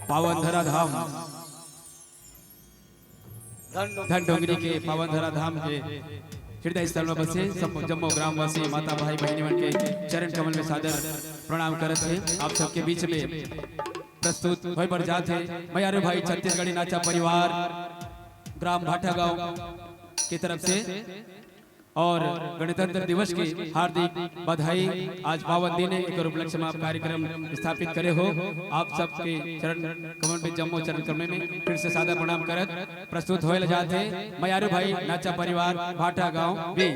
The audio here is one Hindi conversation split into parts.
पावन धरा धाम धन डोंगरी के पावन धरा धाम के हृदय स्थल में बसे सब जम्मू ग्रामवासी माता भाई बहनी के चरण कमल में सादर प्रणाम करत है। आप सबके बीच में प्रस्तुत होय पर जाते मयारू भाई छत्तीसगढ़ी नाचा परिवार ग्राम भाटा गांव की तरफ से और गणतंत्र दिवस की हार्दिक बधाई। आज पावन दिन एक उपलक्ष्य में आप कार्यक्रम स्थापित करे हो। आप सबके चरण कमल में जम्मू चरण कमल में फिर से सादा प्रणाम करत प्रस्तुत होए जाते मयारू भाई नाचा परिवार भाटा गांव भी।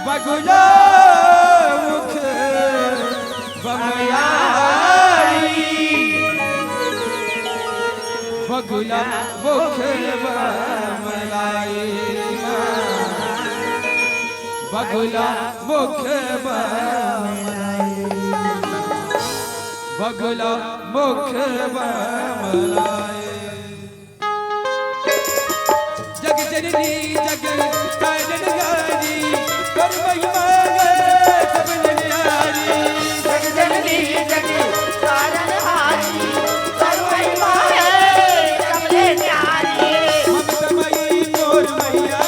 बगुला मुख बमयाई बगुला मुख बमयाई बगुला मुख बमयाई बगुला मुख बमयाई जग जननी जग कारणगारी कर महिमा सब निहारी जग जननी जग कारणहारी कर महिमा सब निहारी ममतमयी मोर मैया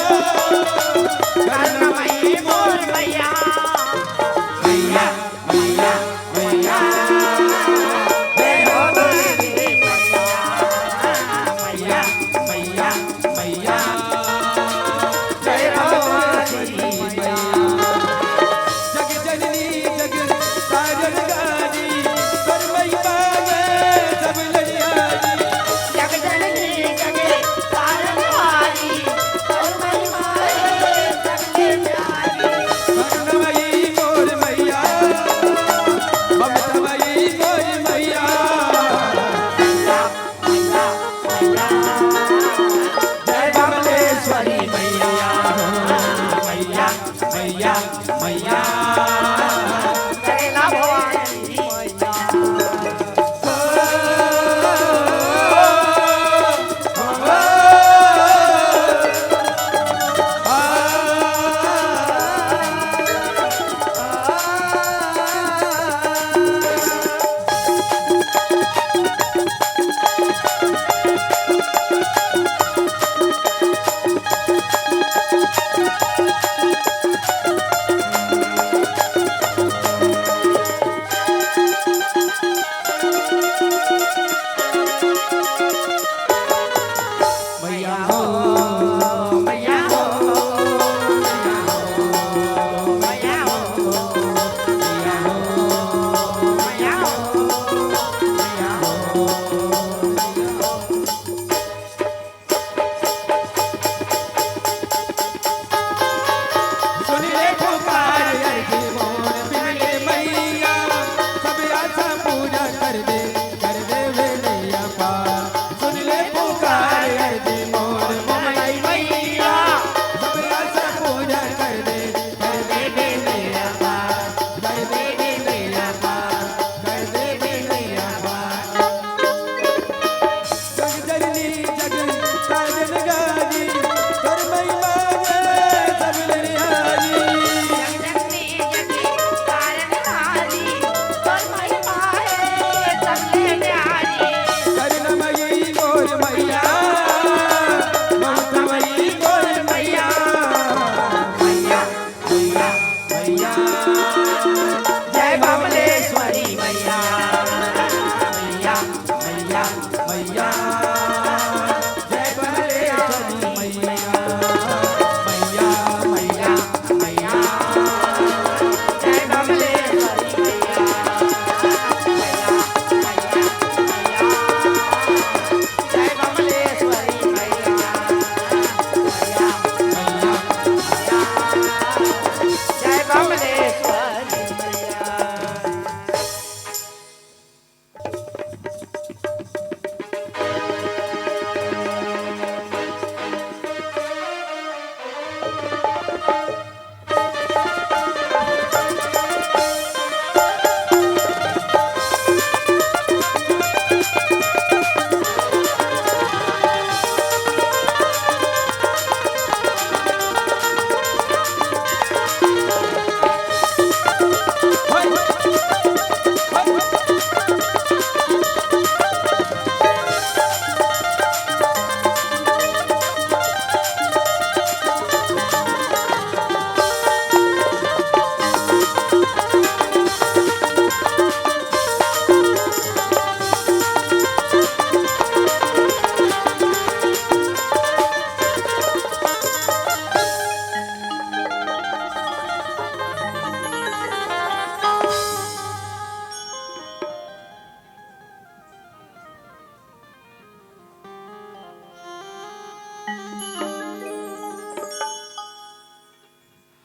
करुणमयी मोर मैया मैया मैया मैया जय हो देवी मैया मैया मैया जय हो देवी जग जननी जग कारणगारी कर महिमा सब निहारी जग जननी जग कारणहारी कर महिमा सब निहारी करुणमयी मोर मैया ममतमयी मोर मैया जय बमलेश्वरी मैया मैया मैया मैया जय ला भवानी मैया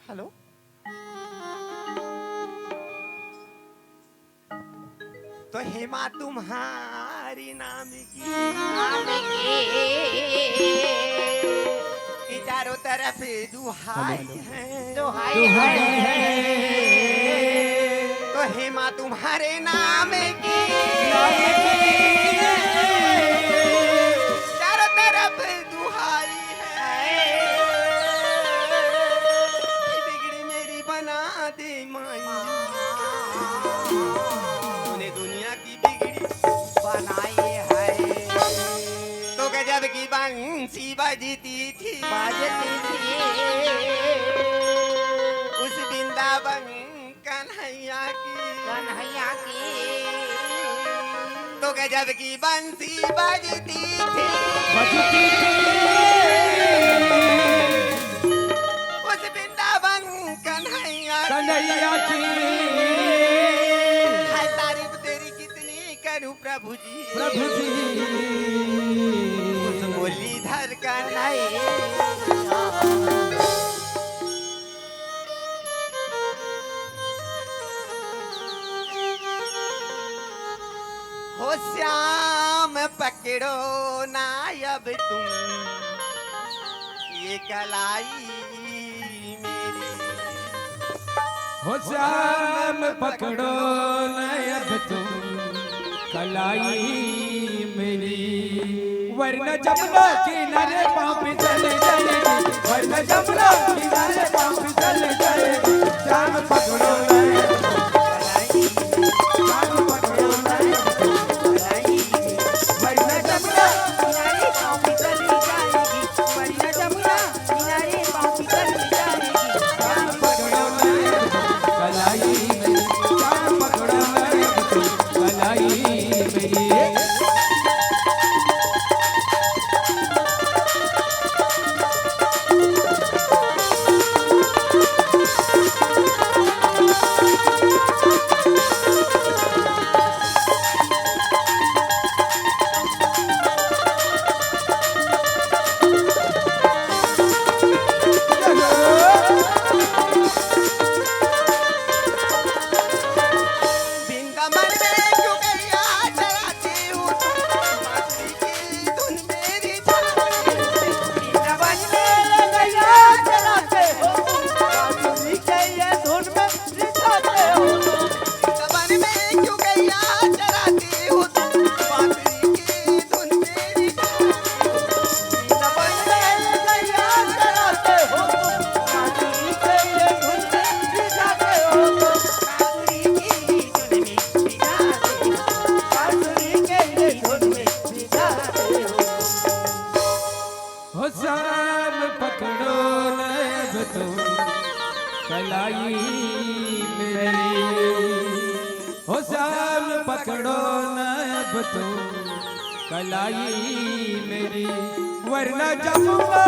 हेलो तो हेमा तुम्हारी नाम की कि चारों तरफ दुहाई है दुहाई है तो हेमा तुम्हारे नाम की चारों तरफ दुहाई है कि बिगड़ी मेरी बना दे माई तूने दुनिया की बिगड़ी बनाई है तो गजब की बंसी बजती थी बाजती थी उस वृंदावन कन्हैया की कन्हैया की तो गजब की बंसी बजती थी बजती थी उस वृंदावन कन्हैया कन्हैया की हाय तारीफ तेरी कितनी करूं प्रभु जी प्रभु जी उस मुरलीधर कन्हैया हो श्याम पकड़ो ना अब तुम ये कलाई मेरी हो श्याम पकड़ो न अब तुम कलाई मेरी वरना जमुना किनारे पाँव फिसल जाएगी वरना जमुना किनारे पाँव फिसल जाएगी श्याम पकड़ो न श्याम पकड़ो न वरना जमुना किनारे पाँव फिसल जाएगी वरना जमुना किनारे पाँव फिसल जाएगी श्याम पकड़ो न कलाई मेरी श्याम पकड़ो न कलाई मेरी वृंदावन में क्यों गैया चराती हूँ बांसुरी की धुन मेरी चलाती वृंदावन में गैया चराते हो बांसुरी के ये धुन में रिझाते हो वृंदावन में क्यों गैया चराती हूँ बांसुरी की धुन मेरी वृंदावन में गैया चराते हो बांसुरी के ये धुन में रिझाते हो बांसुरी की धुन में रिझाती बांसुरी के ये धुन में रिझाते हो हो श्याम पकड़ो न अब तुम कलाई मेरी हो श्याम पकड़ो न अब तुम कलाई मेरी वरना जमुना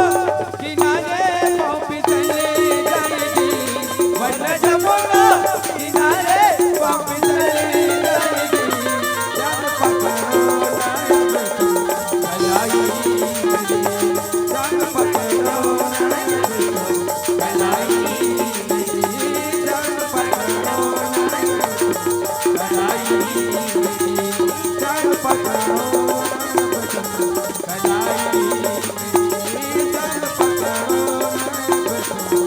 किनारे पाँव फिसल जाएगी वरना जमुना किनारे पाँव फिसल जाएगी श्याम पकड़ो न अब तुम कलाई मेरी श्याम पकड़ो न अब तुम कलाई मेरी श्याम पकड़ो न अब तुम कलाई मेरी श्याम पकड़ो न अब तुम कलाई मेरी श्याम पकड़ो न अब तुम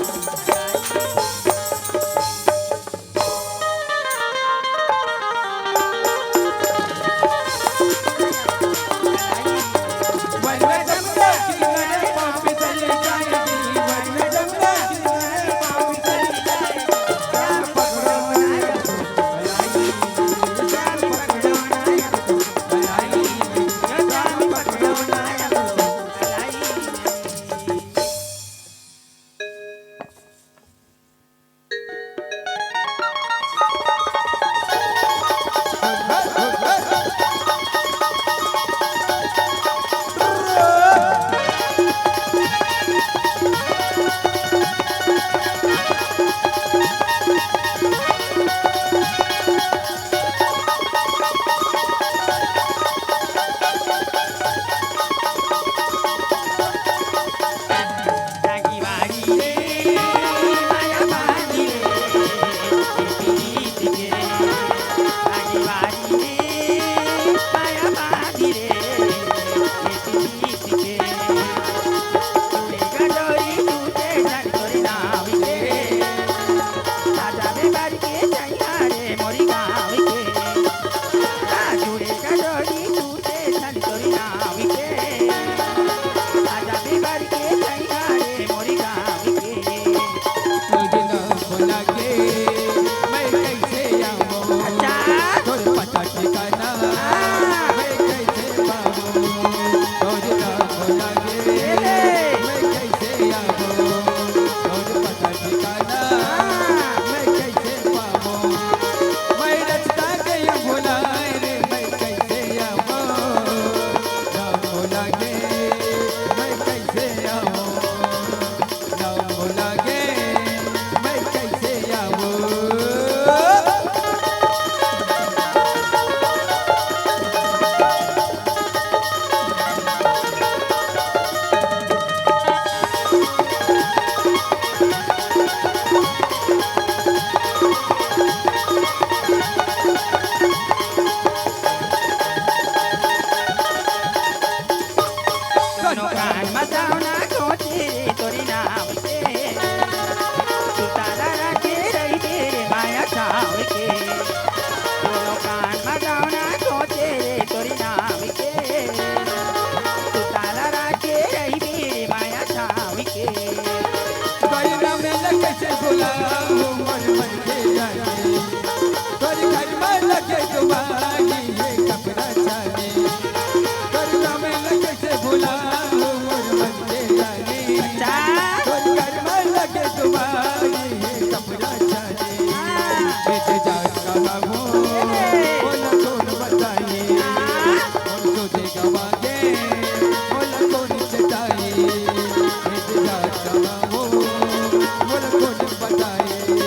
बताए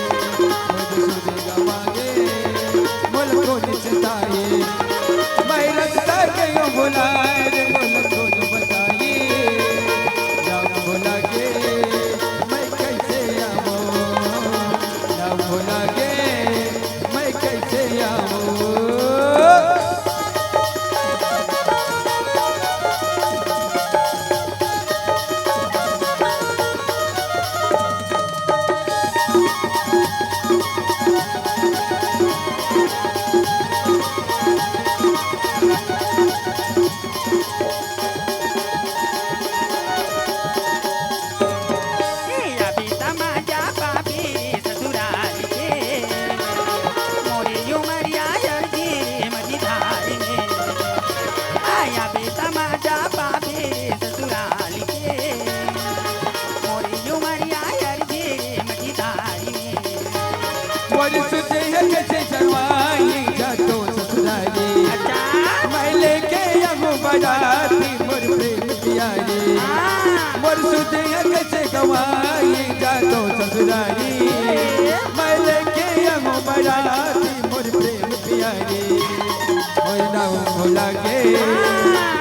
मधुसूद गवागे मोल को निचताए मैं रास्ता क्यों बुलाए रे मोल को बताए राम भोला के मैं कैसे आऊं राम भोला के मैं कैसे आऊं अभी तमाजा पापी ससुराल के मोरे उमरिया अर्जी मझधार में आया बे तमाजा पापी ससुराल के मोरे उमरिया अर्जी मझधार में वर्ष देह कैसे जवाई जातो ससुराली अच्छा मैं लेके आऊं बाराती मोर प्रेम प्यारी वर्ष देह कैसे गवाई जातो ससुराली मैं लेके आऊं बाराती मोर प्रेम प्यारी ओए नाम भोला के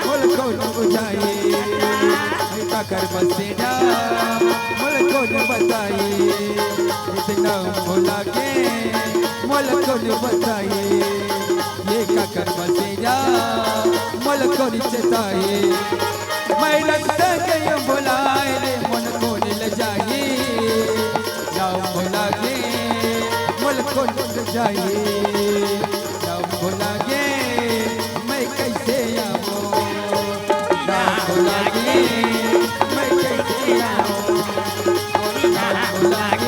मोल को न बुझाई का कर बसेना मोल को न बताई इतना भोला के मोल को न बताई ये का कर बसेना मोल को न चताई मैं रास्ता के बुलाए रे मन को न जाई राम भोला के मोल को न जाई राम भोला के मैं कैसे आऊं राम भोला के मैं कैसे आऊं राम भोला के